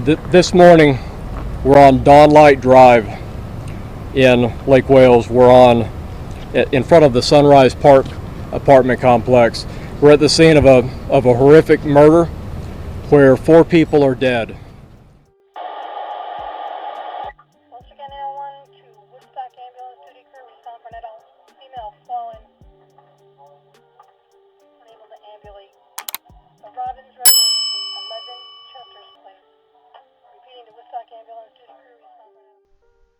This morning, we're on Dawn Light Drive in Lake Wales. We're in front of the Sunrise Park apartment complex. We're at the scene of a horrific murder where 4 people are dead.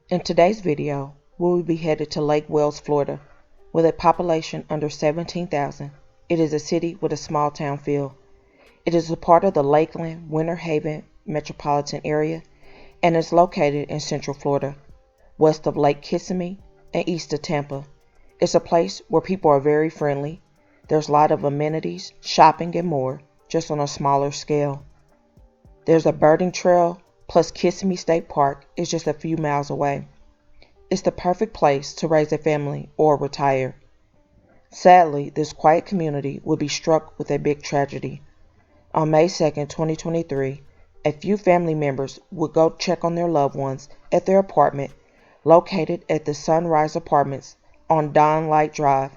In today's video, we will be headed to Lake Wales, Florida. With a population under 17,000, it is a city with a small town feel. It is a part of the Lakeland, Winter Haven metropolitan area and is located in Central Florida, west of Lake Kissimmee and east of Tampa. It's a place where people are very friendly. There's a lot of amenities, shopping and more, just on a smaller scale. There's a birding trail, plus Kissimmee State Park is just a few miles away. It's the perfect place to raise a family or retire. Sadly, this quiet community will be struck with a big tragedy. On May 2nd, 2023, a few family members would go check on their loved ones at their apartment located at the Sunrise Apartments on Dawn Light Drive,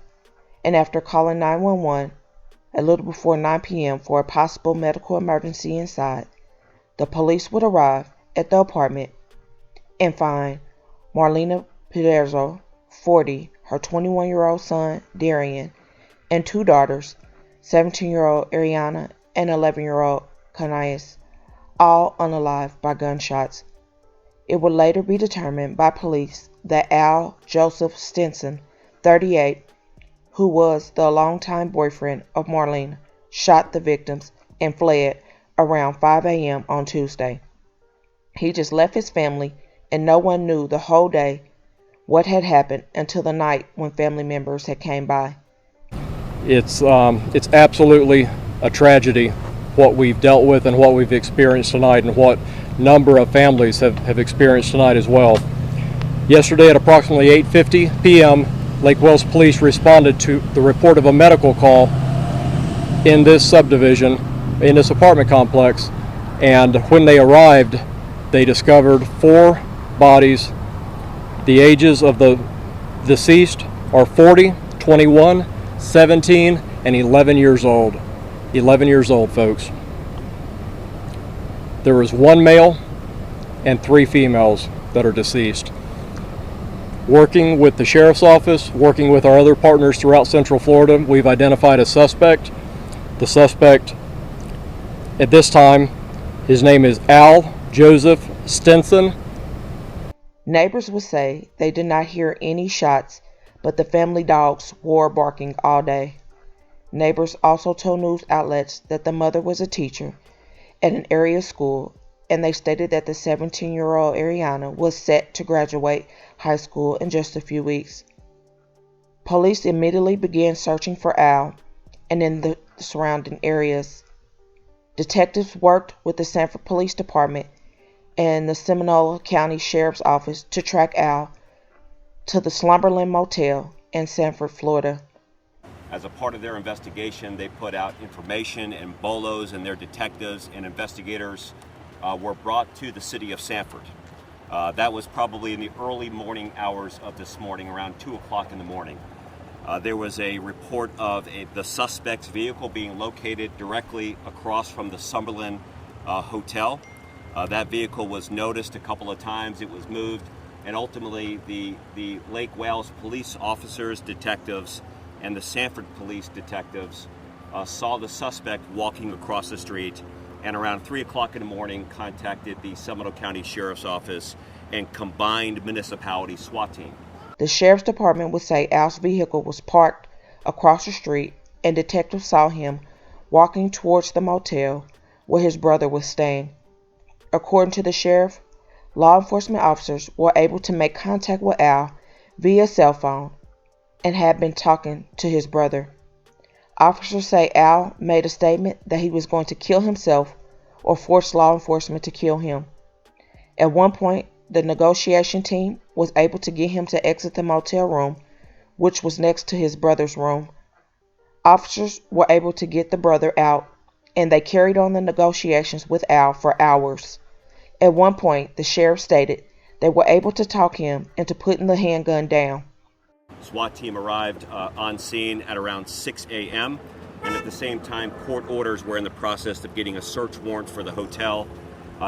and after calling 911 a little before 9 p.m. for a possible medical emergency inside, the police would arrive at the apartment and find Marlena Pizarro, 40, her 21-year-old son, Darian, and 2 daughters, 17-year-old Ariana and 11-year-old Kanais, all unalive by gunshots. It would later be determined by police that Al Joseph Stinson, 38, who was the longtime boyfriend of Marlena, shot the victims and fled around 5 a.m. on Tuesday. He just left his family and no one knew the whole day what had happened until the night when family members had came by. It's absolutely a tragedy what we've dealt with and what we've experienced tonight and what number of families have experienced tonight as well. Yesterday at approximately 8:50 p.m., Lake Wales Police responded to the report of a medical call in this subdivision, in this apartment complex, and when they arrived, they discovered 4 bodies. The ages of the deceased are 40, 21, 17, and 11 years old. 11 years old, folks. There was 1 male and 3 females that are deceased. Working with the sheriff's office, working with our other partners throughout Central Florida, we've identified a suspect. The suspect at this time, his name is Al Joseph Stinson. Neighbors would say they did not hear any shots, but the family dogs were barking all day. Neighbors also told news outlets that the mother was a teacher at an area school, and they stated that the 17-year-old Ariana was set to graduate high school in just a few weeks. Police immediately began searching for Al and in the surrounding areas. Detectives worked with the Sanford Police Department and the Seminole County Sheriff's Office to track Al to the Slumberland Motel in Sanford, Florida. As a part of their investigation, they put out information, and bolos and their detectives and investigators were brought to the city of Sanford. That was probably in the early morning hours of this morning, around 2 o'clock in the morning. There was a report of the suspect's vehicle being located directly across from the Summerlin Hotel. That vehicle was noticed a couple of times. It was moved, and ultimately the Lake Wales police officers, detectives, and the Sanford police detectives saw the suspect walking across the street, and around 3 o'clock in the morning contacted the Seminole County Sheriff's Office and combined municipality SWAT team. The Sheriff's Department would say Al's vehicle was parked across the street, and detectives saw him walking towards the motel where his brother was staying. According to the sheriff, law enforcement officers were able to make contact with Al via cell phone and had been talking to his brother. Officers say Al made a statement that he was going to kill himself or force law enforcement to kill him. At one point, the negotiation team was able to get him to exit the motel room, which was next to his brother's room. Officers were able to get the brother out, and they carried on the negotiations with Al for hours. At one point, the sheriff stated they were able to talk him into putting the handgun down. SWAT team arrived on scene at around 6 a.m. and at the same time, court orders were in the process of getting a search warrant for the hotel.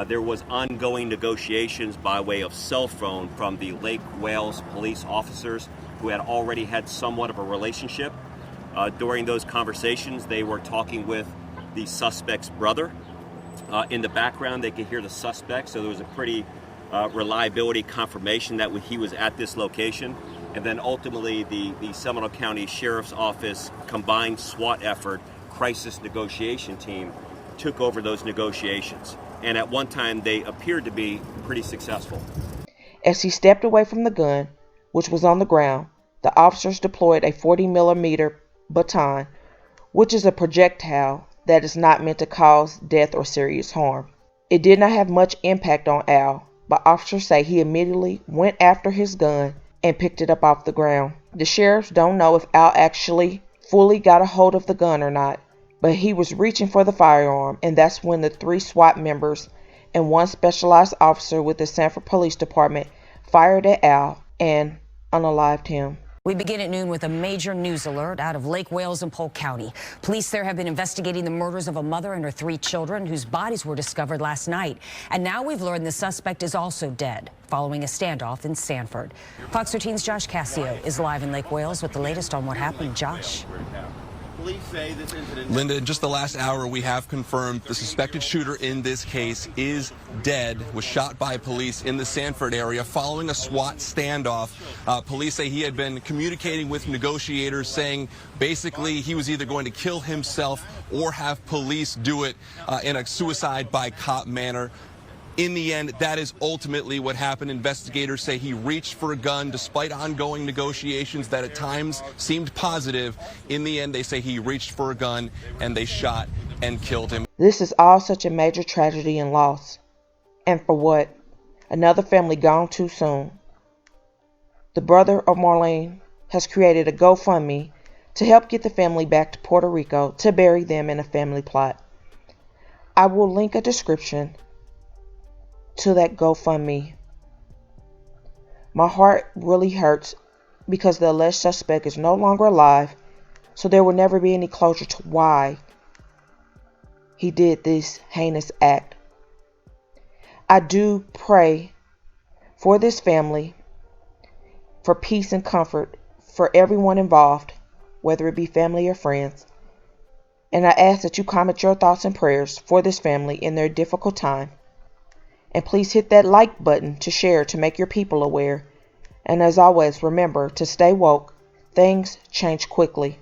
There was ongoing negotiations by way of cell phone from the Lake Wales police officers who had already had somewhat of a relationship. During those conversations, they were talking with the suspect's brother. In the background, they could hear the suspect, so there was a pretty reliability confirmation that he was at this location. And then ultimately, the Seminole County Sheriff's Office combined SWAT effort, crisis negotiation team, took over those negotiations. And at one time, they appeared to be pretty successful. As he stepped away from the gun, which was on the ground, the officers deployed a 40mm baton, which is a projectile that is not meant to cause death or serious harm. It did not have much impact on Al, but officers say he immediately went after his gun and picked it up off the ground. The sheriffs don't know if Al actually fully got a hold of the gun or not, but he was reaching for the firearm, and that's when the 3 SWAT members and 1 specialized officer with the Sanford Police Department fired at Al and unalived him. We begin at noon with a major news alert out of Lake Wales and Polk County. Police there have been investigating the murders of a mother and her 3 children whose bodies were discovered last night. And now we've learned the suspect is also dead following a standoff in Sanford. Fox 13's Josh Cassio is live in Lake Wales with the latest on what happened. Josh. Linda, in just the last hour, we have confirmed the suspected shooter in this case is dead, was shot by police in the Sanford area following a SWAT standoff. Police say he had been communicating with negotiators, saying basically he was either going to kill himself or have police do it in a suicide by cop manner. In the end, that is ultimately what happened. Investigators say he reached for a gun despite ongoing negotiations that at times seemed positive. In the end, they say he reached for a gun and they shot and killed him. This is all such a major tragedy and loss. And for what? Another family gone too soon. The brother of Marlene has created a GoFundMe to help get the family back to Puerto Rico to bury them in a family plot. I will link a description to that GoFundMe. My heart really hurts because the alleged suspect is no longer alive, so there will never be any closure to why he did this heinous act. I do pray for this family, for peace and comfort for everyone involved, whether it be family or friends. And I ask that you comment your thoughts and prayers for this family in their difficult time. And please hit that like button to share to make your people aware. And as always, remember to stay woke. Things change quickly.